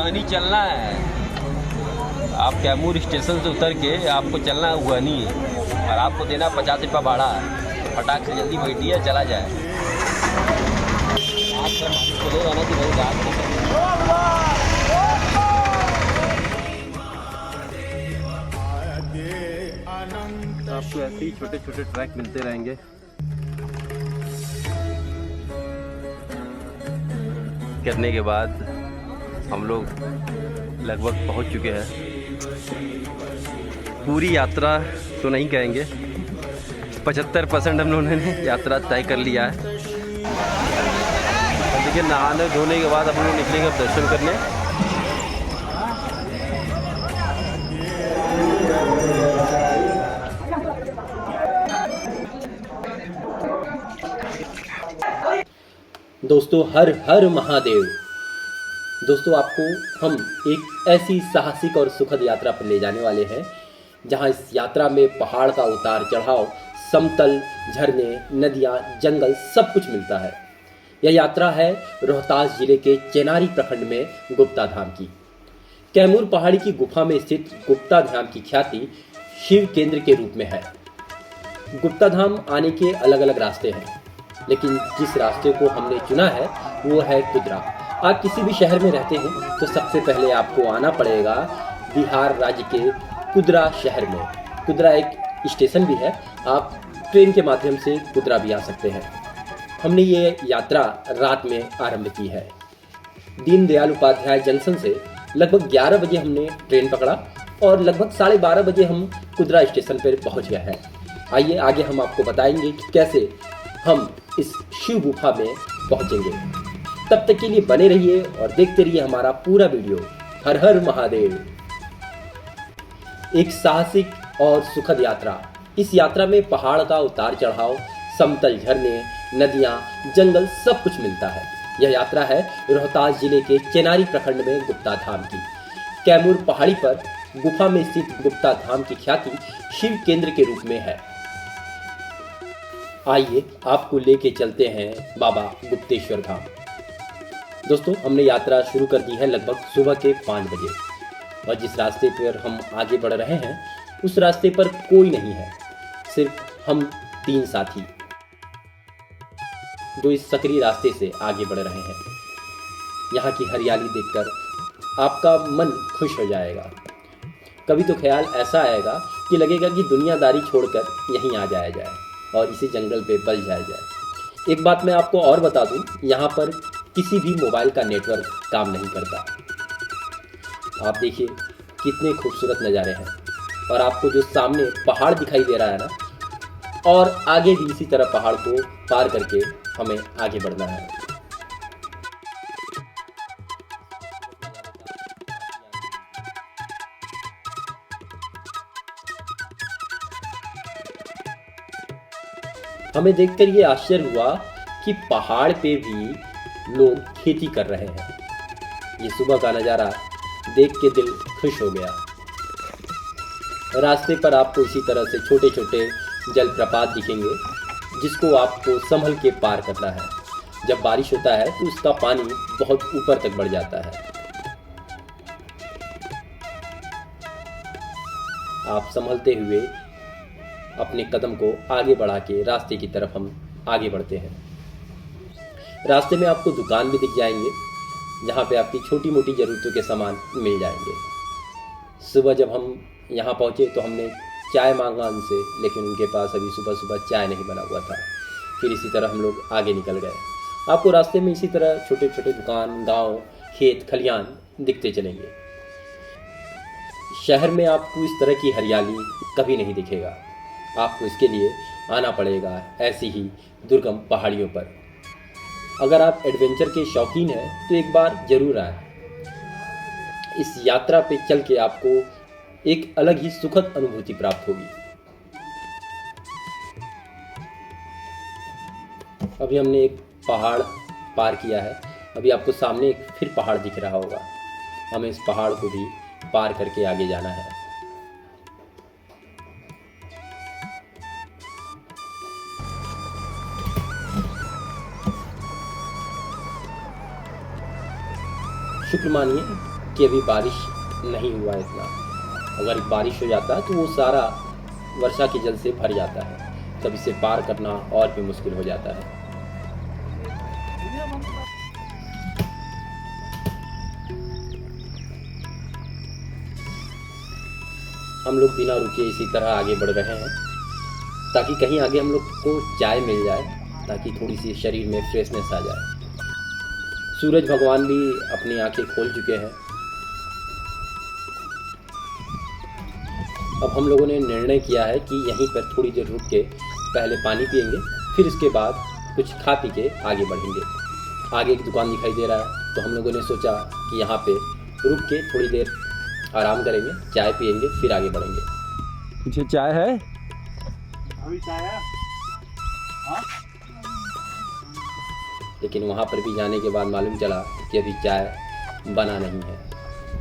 हुआनी चलना है। आप कैमूर स्टेशन से उतर के आपको चलना है हुआनी, और आपको देना 50 रुपये भाड़ा। फटाक से जल्दी बैठिए, चला जाए। आप सर मालिक को दे रहा ना कि भाई रात में आपको ऐसे ही छोटे छोटे ट्रैक मिलते रहेंगे। करने के बाद हम लोग लगभग पहुंच चुके हैं। पूरी यात्रा तो नहीं कहेंगे, 75% हम लोगों ने यात्रा तय कर लिया है। देखिए, नहाने धोने के बाद हम लोग निकलेंगे दर्शन करने। दोस्तों, हर हर महादेव। दोस्तों, आपको हम एक ऐसी साहसिक और सुखद यात्रा पर ले जाने वाले हैं जहां इस यात्रा में पहाड़ का उतार चढ़ाव, समतल, झरने, नदियां, जंगल सब कुछ मिलता है। यह यात्रा है रोहतास जिले के चेनारी प्रखंड में गुप्ता धाम की। कैमूर पहाड़ी की गुफा में स्थित गुप्ता धाम की ख्याति शिव केंद्र के रूप में है। गुप्ता धाम आने के अलग अलग रास्ते हैं, लेकिन जिस रास्ते को हमने चुना है वो है कुदरा। आप किसी भी शहर में रहते हैं तो सबसे पहले आपको आना पड़ेगा बिहार राज्य के कुदरा शहर में। कुदरा एक स्टेशन भी है, आप ट्रेन के माध्यम से कुदरा भी आ सकते हैं। हमने ये यात्रा रात में आरंभ की है। दीनदयाल उपाध्याय जंक्शन से लगभग 11 बजे हमने ट्रेन पकड़ा और लगभग 12:30 बजे हम कुदरा स्टेशन पर पहुंच गए हैं। आइए आगे हम आपको बताएंगे कि कैसे हम इस शिव गुफा में पहुंचेंगे। तब तक के लिए बने रहिए और देखते रहिए हमारा पूरा वीडियो। हर हर महादेव। एक साहसिक और सुखद यात्रा। इस यात्रा में पहाड़ का उतार चढ़ाव, समतल झरने, नदियां, जंगल सब कुछ मिलता है। यह यात्रा है रोहतास जिले के चेनारी प्रखंड में गुप्ता धाम की। कैमूर पहाड़ी पर गुफा में स्थित गुप्ता धाम की ख्याति शिव केंद्र के रूप में है। आइए आपको लेके चलते हैं बाबा गुप्तेश्वर धाम। दोस्तों, हमने यात्रा शुरू कर दी है लगभग सुबह के 5 बजे, और जिस रास्ते पर हम आगे बढ़ रहे हैं उस रास्ते पर कोई नहीं है, सिर्फ हम 3 साथी जो इस सकरी रास्ते से आगे बढ़ रहे हैं। यहाँ की हरियाली देखकर आपका मन खुश हो जाएगा। कभी तो ख्याल ऐसा आएगा कि लगेगा कि दुनियादारी छोड़कर यहीं आ जाया जाए और इसी जंगल पे बल जाया जाए। एक बात मैं आपको और बता दूं, यहाँ पर किसी भी मोबाइल का नेटवर्क काम नहीं करता। आप देखिए कितने खूबसूरत नज़ारे हैं, और आपको जो सामने पहाड़ दिखाई दे रहा है ना, और आगे भी इसी तरह पहाड़ को पार करके हमें आगे बढ़ना है। हमें देखकर ये आश्चर्य हुआ कि पहाड़ पे भी लोग खेती कर रहे हैं। ये सुबह का नज़ारा देख के दिल खुश हो गया। रास्ते पर आपको इसी तरह से छोटे छोटे जलप्रपात दिखेंगे, जिसको आपको संभल के पार करना है। जब बारिश होता है तो उसका पानी बहुत ऊपर तक बढ़ जाता है। आप संभलते हुए अपने कदम को आगे बढ़ा के रास्ते की तरफ हम आगे बढ़ते हैं। रास्ते में आपको दुकान भी दिख जाएंगे, जहाँ पे आपकी छोटी मोटी ज़रूरतों के सामान मिल जाएंगे। सुबह जब हम यहाँ पहुँचे तो हमने चाय मांगा उनसे, लेकिन उनके पास अभी सुबह सुबह चाय नहीं बना हुआ था। फिर इसी तरह हम लोग आगे निकल गए। आपको रास्ते में इसी तरह छोटे छोटे दुकान, गांव, खेत खलियान दिखते चलेंगे। शहर में आपको इस तरह की हरियाली कभी नहीं दिखेगा। आपको इसके लिए आना पड़ेगा ऐसी ही दुर्गम पहाड़ियों पर। अगर आप एडवेंचर के शौकीन हैं तो एक बार जरूर आए। इस यात्रा पे चल के आपको एक अलग ही सुखद अनुभूति प्राप्त होगी। अभी हमने एक पहाड़ पार किया है। अभी आपको सामने एक फिर पहाड़ दिख रहा होगा। हमें इस पहाड़ को भी पार करके आगे जाना है। शुक्र मानिए कि अभी बारिश नहीं हुआ है इतना। अगर बारिश हो जाता है तो वो सारा वर्षा के जल से भर जाता है, तब इसे पार करना और भी मुश्किल हो जाता है। हम लोग बिना रुके इसी तरह आगे बढ़ रहे हैं ताकि कहीं आगे हम लोग को चाय मिल जाए, ताकि थोड़ी सी शरीर में फ्रेशनेस आ जाए। सूरज भगवान भी अपनी आंखें खोल चुके हैं। अब हम लोगों ने निर्णय किया है कि यहीं पर थोड़ी देर रुक के पहले पानी पिएंगे, फिर इसके बाद कुछ खा पी के आगे बढ़ेंगे। आगे एक दुकान दिखाई दे रहा है तो हम लोगों ने सोचा कि यहाँ पे रुक के थोड़ी देर आराम करेंगे, चाय पिएंगे, फिर आगे बढ़ेंगे। पीछे चाय है? अभी चाय है? हाँ? लेकिन वहाँ पर भी जाने के बाद मालूम चला कि अभी चाय बना नहीं है,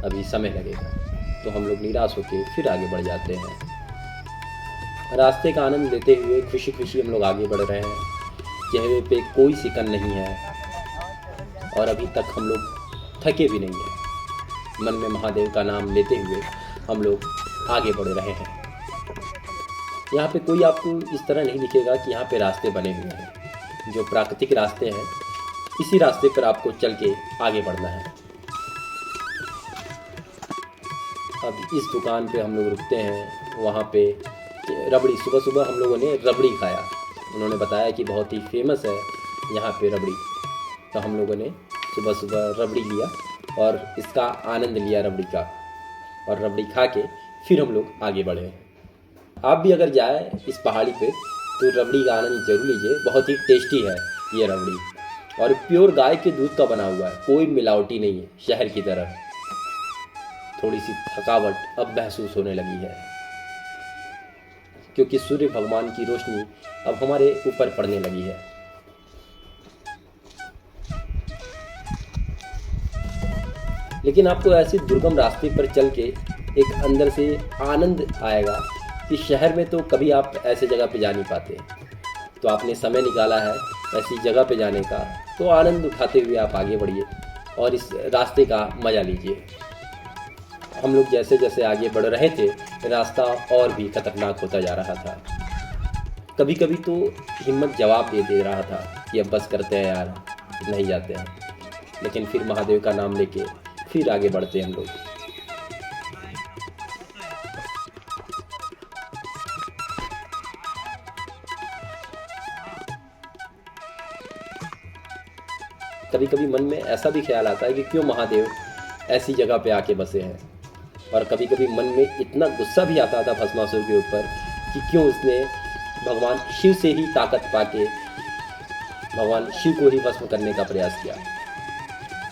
अभी समय लगेगा। तो हम लोग निराश होकर फिर आगे बढ़ जाते हैं। रास्ते का आनंद लेते हुए खुशी खुशी हम लोग आगे बढ़ रहे हैं। चेहरे पे कोई सिकन नहीं है और अभी तक हम लोग थके भी नहीं हैं। मन में महादेव का नाम लेते हुए हम लोग आगे बढ़ रहे हैं। यहाँ पे कोई आपको इस तरह नहीं दिखेगा कि यहाँ पे रास्ते बने हुए हैं। जो प्राकृतिक रास्ते हैं, इसी रास्ते पर आपको चल के आगे बढ़ना है। अब इस दुकान पे हम लोग रुकते हैं। वहाँ पे रबड़ी, सुबह सुबह हम लोगों ने रबड़ी खाया। उन्होंने बताया कि बहुत ही फेमस है यहाँ पे रबड़ी, तो हम लोगों ने सुबह सुबह रबड़ी लिया और इसका आनंद लिया रबड़ी का, और रबड़ी खा के फिर हम लोग आगे बढ़े। आप भी अगर जाए इस पहाड़ी पे तो रबड़ी का आनंद जरूर लीजिए। बहुत ही टेस्टी है ये रबड़ी, और प्योर गाय के दूध का बना हुआ है, कोई मिलावटी नहीं है शहर की तरह। थोड़ी सी थकावट अब महसूस होने लगी है क्योंकि सूर्य भगवान की रोशनी अब हमारे ऊपर पड़ने लगी है। लेकिन आपको ऐसे दुर्गम रास्ते पर चल के एक अंदर से आनंद आएगा कि शहर में तो कभी आप ऐसे जगह पे जा नहीं पाते। तो आपने समय निकाला है ऐसी जगह पे जाने का, तो आनंद उठाते हुए आप आगे बढ़िए और इस रास्ते का मज़ा लीजिए। हम लोग जैसे जैसे आगे बढ़ रहे थे, रास्ता और भी खतरनाक होता जा रहा था। कभी कभी तो हिम्मत जवाब दे रहा था कि अब बस करते हैं यार, नहीं जाते हैं। लेकिन फिर महादेव का नाम लेके फिर आगे बढ़ते हैं हम लोग। कभी कभी मन में ऐसा भी ख्याल आता है कि क्यों महादेव ऐसी जगह पे आके बसे हैं, और कभी कभी मन में इतना गुस्सा भी आता था भस्मासुर के ऊपर कि क्यों उसने भगवान शिव से ही ताकत पाके भगवान शिव को ही भस्म करने का प्रयास किया।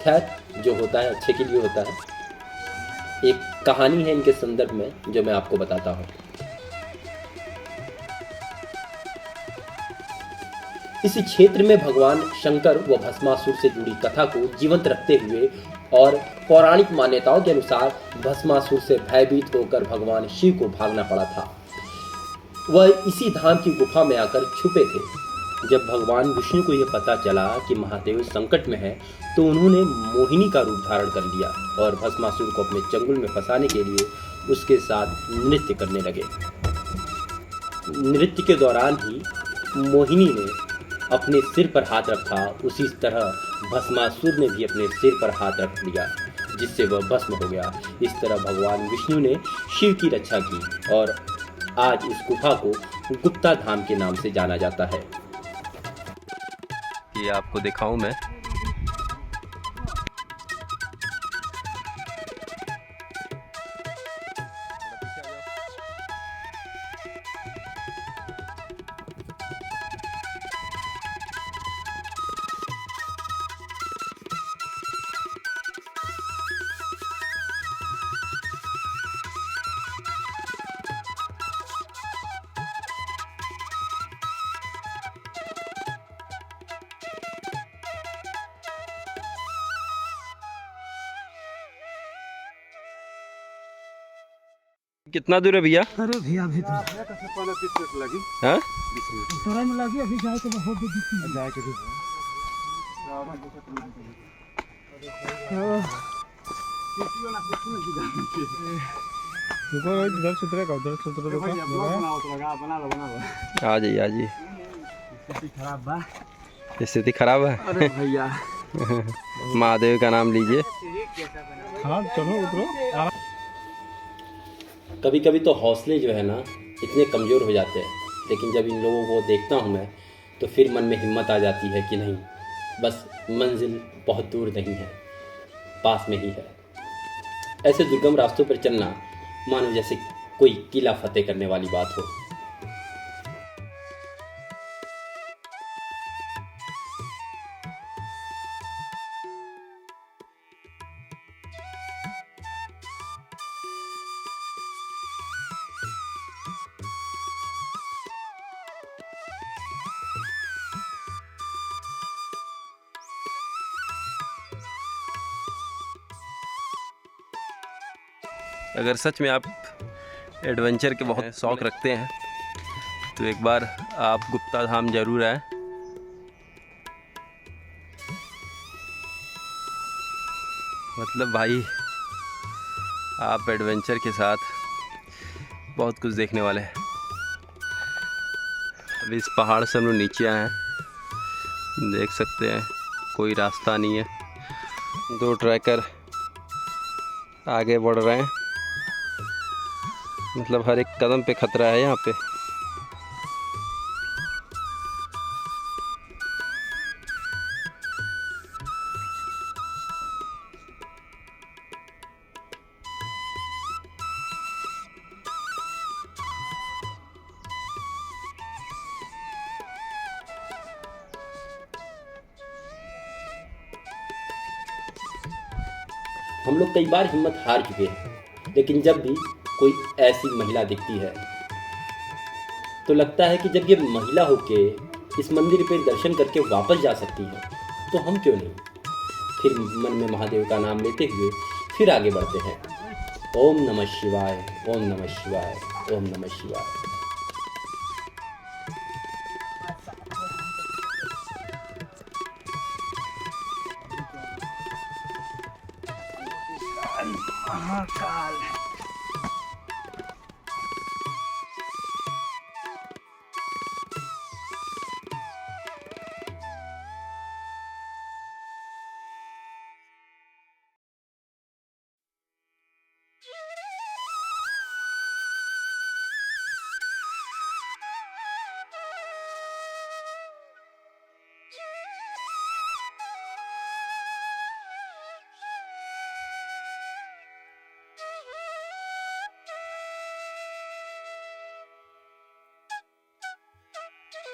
खैर, जो होता है अच्छे के लिए होता है। एक कहानी है इनके संदर्भ में जो मैं आपको बताता हूँ। इस क्षेत्र में भगवान शंकर व भस्मासुर से जुड़ी कथा को जीवंत रखते हुए और पौराणिक मान्यताओं के अनुसार भस्मासुर से भयभीत होकर भगवान शिव को भागना पड़ा था। वह इसी धाम की गुफा में आकर छुपे थे। जब भगवान विष्णु को यह पता चला कि महादेव संकट में है, तो उन्होंने मोहिनी का रूप धारण कर लिया और भस्मासुर को अपने चंगुल में फंसाने के लिए उसके साथ नृत्य करने लगे। नृत्य के दौरान ही मोहिनी ने अपने सिर पर हाथ रखा, उसी तरह भस्मासुर ने भी अपने सिर पर हाथ रख लिया, जिससे वह भस्म हो गया। इस तरह भगवान विष्णु ने शिव की रक्षा की और आज इस गुफा को गुप्ता धाम के नाम से जाना जाता है। ये आपको दिखाऊं मैं। कितना दूर है भैया? अरे भैया अभी तो 20 मिनट लगी। हाँ? 20 मिनट थोड़ा में लगी, अभी जाए तो बहुत जाए के देखो इधर सुधरेगा उधर सुधर बना लो आ जाइए आ जाइए। खराब बा। स्थिति खराब है। अरे भैया महादेव का नाम लीजिए। हाँ चलो उतरो। कभी कभी तो हौसले जो है ना इतने कमज़ोर हो जाते हैं, लेकिन जब इन लोगों को देखता हूँ मैं तो फिर मन में हिम्मत आ जाती है कि नहीं, बस मंजिल बहुत दूर नहीं है, पास में ही है। ऐसे दुर्गम रास्तों पर चलना मानो जैसे कोई किला फतेह करने वाली बात हो। अगर सच में आप एडवेंचर के बहुत शौक़ रखते हैं तो एक बार आप गुप्ता धाम जरूर आएँ। मतलब भाई आप एडवेंचर के साथ बहुत कुछ देखने वाले हैं। अभी इस पहाड़ से हम लोग नीचे आए हैं, देख सकते हैं कोई रास्ता नहीं है। 2 ट्रैकर आगे बढ़ रहे हैं, मतलब हर एक कदम पे खतरा है यहाँ पे। हम लोग कई बार हिम्मत हार चुके हैं, लेकिन जब भी कोई ऐसी महिला दिखती है तो लगता है कि जब ये महिला होके इस मंदिर पे दर्शन करके वापस जा सकती है तो हम क्यों नहीं। फिर मन में महादेव का नाम लेते हुए फिर आगे बढ़ते हैं। ओम नमः शिवाय, ओम नमः शिवाय, ओम नमः शिवाय। महाकाल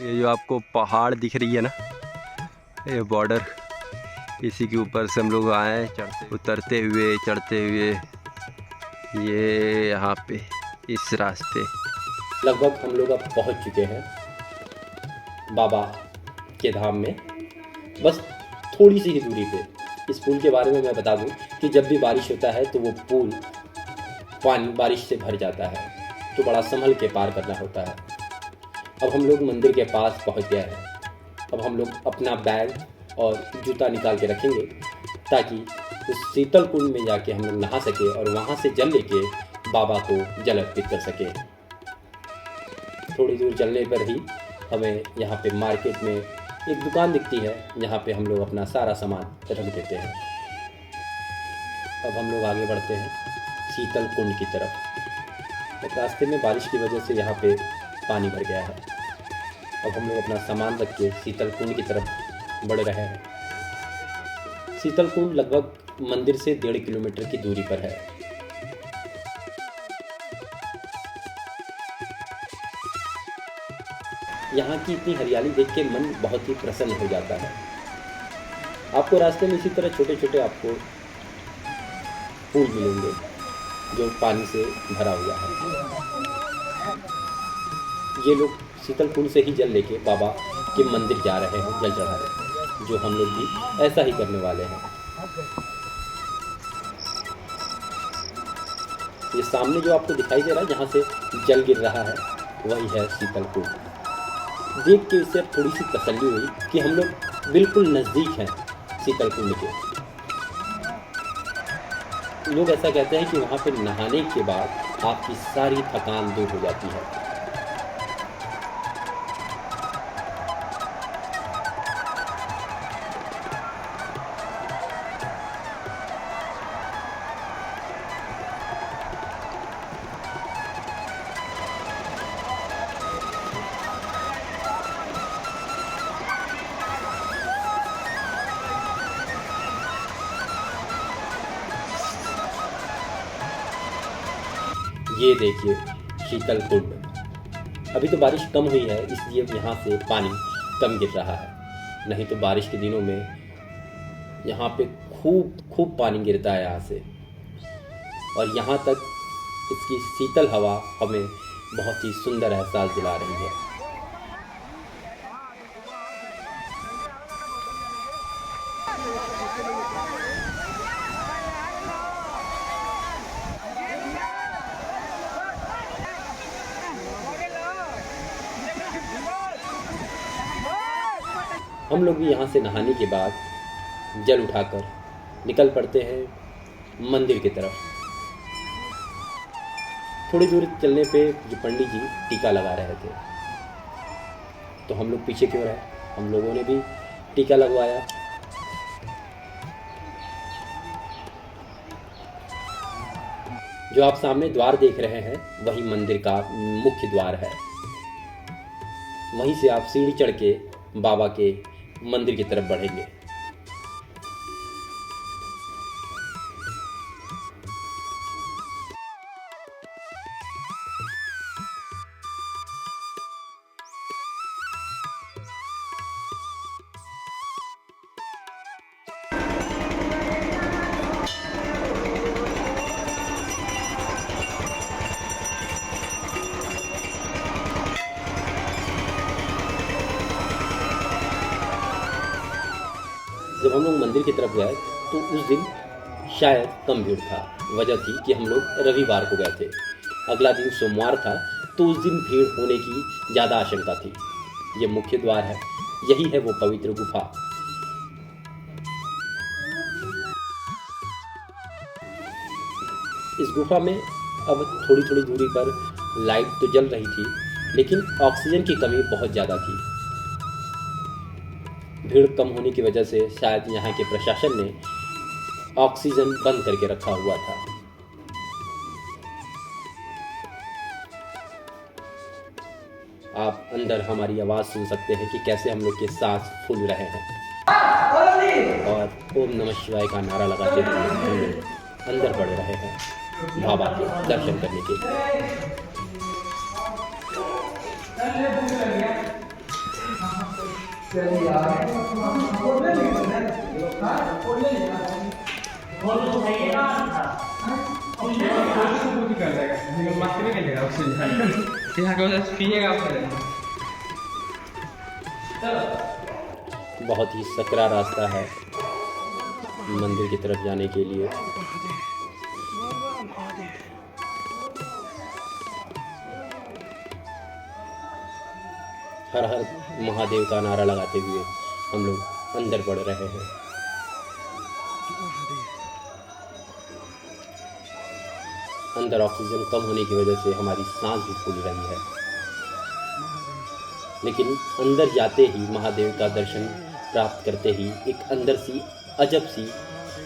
ये जो आपको पहाड़ दिख रही है ना, ये बॉर्डर, इसी के ऊपर से हम लोग आए चढ़ते उतरते हुए चढ़ते हुए ये यहाँ पे इस रास्ते। लगभग हम लोग अब पहुँच चुके हैं बाबा के धाम में, बस थोड़ी सी ही दूरी पे। इस पुल के बारे में मैं बता दूं कि जब भी बारिश होता है तो वो पुल पानी बारिश से भर जाता है, तो बड़ा संभल के पार करना होता है। अब हम लोग मंदिर के पास पहुंच गए हैं। अब हम लोग अपना बैग और जूता निकाल के रखेंगे ताकि उस शीतल कुंड में जाके हम लोग नहा सके और वहाँ से जल लेके बाबा को जल अर्पित कर सके। थोड़ी दूर चलने पर ही हमें यहाँ पे मार्केट में एक दुकान दिखती है जहाँ पे हम लोग अपना सारा सामान रख देते हैं। अब हम लोग आगे बढ़ते हैं शीतल कुंड की तरफ। तो रास्ते में बारिश की वजह से यहाँ पे पानी भर गया है। अब हम लोग अपना सामान रख के शीतल कुंड की तरफ बढ़ रहे हैं। शीतल कुंड लगभग मंदिर से 1.5 किलोमीटर की दूरी पर है। यहाँ की इतनी हरियाली देख के मन बहुत ही प्रसन्न हो जाता है। आपको रास्ते में इसी तरह छोटे छोटे आपको फूल मिलेंगे जो पानी से भरा हुआ है। ये लोग शीतल कुंड से ही जल लेके बाबा के मंदिर जा रहे हैं, जल चढ़ा रहे हैं, जो हम लोग भी ऐसा ही करने वाले हैं। ये सामने जो आपको दिखाई दे रहा है जहाँ से जल गिर रहा है वही है शीतल कुंड। देख के इससे थोड़ी सी तसल्ली हुई कि हम लोग बिल्कुल नज़दीक हैं शीतल कुंड के। लोग ऐसा कहते हैं कि वहाँ पे नहाने के बाद आपकी सारी थकान दूर हो जाती है। ये देखिए शीतल कुंड। अभी तो बारिश कम हुई है इसलिए यहाँ से पानी कम गिर रहा है, नहीं तो बारिश के दिनों में यहाँ पे खूब पानी गिरता है यहाँ से। और यहाँ तक इसकी शीतल हवा हमें बहुत ही सुंदर एहसास दिला रही है। हम लोग भी यहाँ से नहाने के बाद जल उठाकर निकल पड़ते हैं मंदिर की तरफ। थोड़ी दूर चलने पे जो पंडित जी टीका लगा रहे थे, तो हम लोग पीछे क्यों रहे, हम लोगों ने भी टीका लगवाया। जो आप सामने द्वार देख रहे हैं वही मंदिर का मुख्य द्वार है। वहीं से आप सीढ़ी चढ़ के बाबा के मंदिर की तरफ बढ़ेंगे। जब हम लोग मंदिर की तरफ गए तो उस दिन शायद कम भीड़ था। वजह थी कि हम लोग रविवार को गए थे, अगला दिन सोमवार था, तो उस दिन भीड़ होने की ज़्यादा आशंका थी। ये मुख्य द्वार है, यही है वो पवित्र गुफा। इस गुफा में अब थोड़ी थोड़ी दूरी पर लाइट तो जल रही थी, लेकिन ऑक्सीजन की कमी बहुत ज़्यादा थी। भीड़ कम होने की वजह से शायद यहाँ के प्रशासन ने ऑक्सीजन बंद करके रखा हुआ था। आप अंदर हमारी आवाज़ सुन सकते हैं कि कैसे हम लोग के सांस फूल रहे हैं, और ओम नमः शिवाय का नारा लगाते हुए हम लोग अंदर बढ़ रहे हैं बाबा के दर्शन करने के लिए। बहुत ही सकरा रास्ता है मंदिर की तरफ जाने के लिए। हर हर महादेव का नारा लगाते हुए हम लोग अंदर बढ़ रहे हैं। अंदर ऑक्सीजन कम होने की वजह से हमारी सांस भी फूल रही है, लेकिन अंदर जाते ही महादेव का दर्शन प्राप्त करते ही एक अंदर सी अजब सी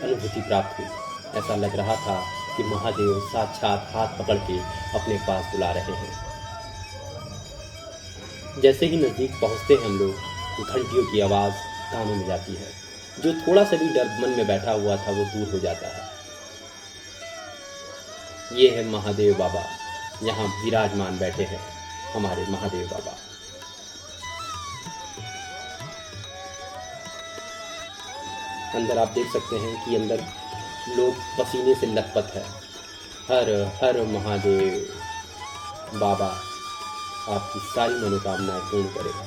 अनुभूति प्राप्त हुई। ऐसा लग रहा था कि महादेव साक्षात हाथ पकड़ के अपने पास बुला रहे हैं। जैसे ही नज़दीक पहुंचते हैं हम लोग, घंटियों की आवाज़ कानों में जाती है। जो थोड़ा सा भी डर मन में बैठा हुआ था वो दूर हो जाता है। ये है महादेव बाबा, यहाँ विराजमान बैठे हैं हमारे महादेव बाबा। अंदर आप देख सकते हैं कि अंदर लोग पसीने से लथपथ है। हर हर महादेव बाबा आपकी सारी मनोकामनाएं पूर्ण करेगा।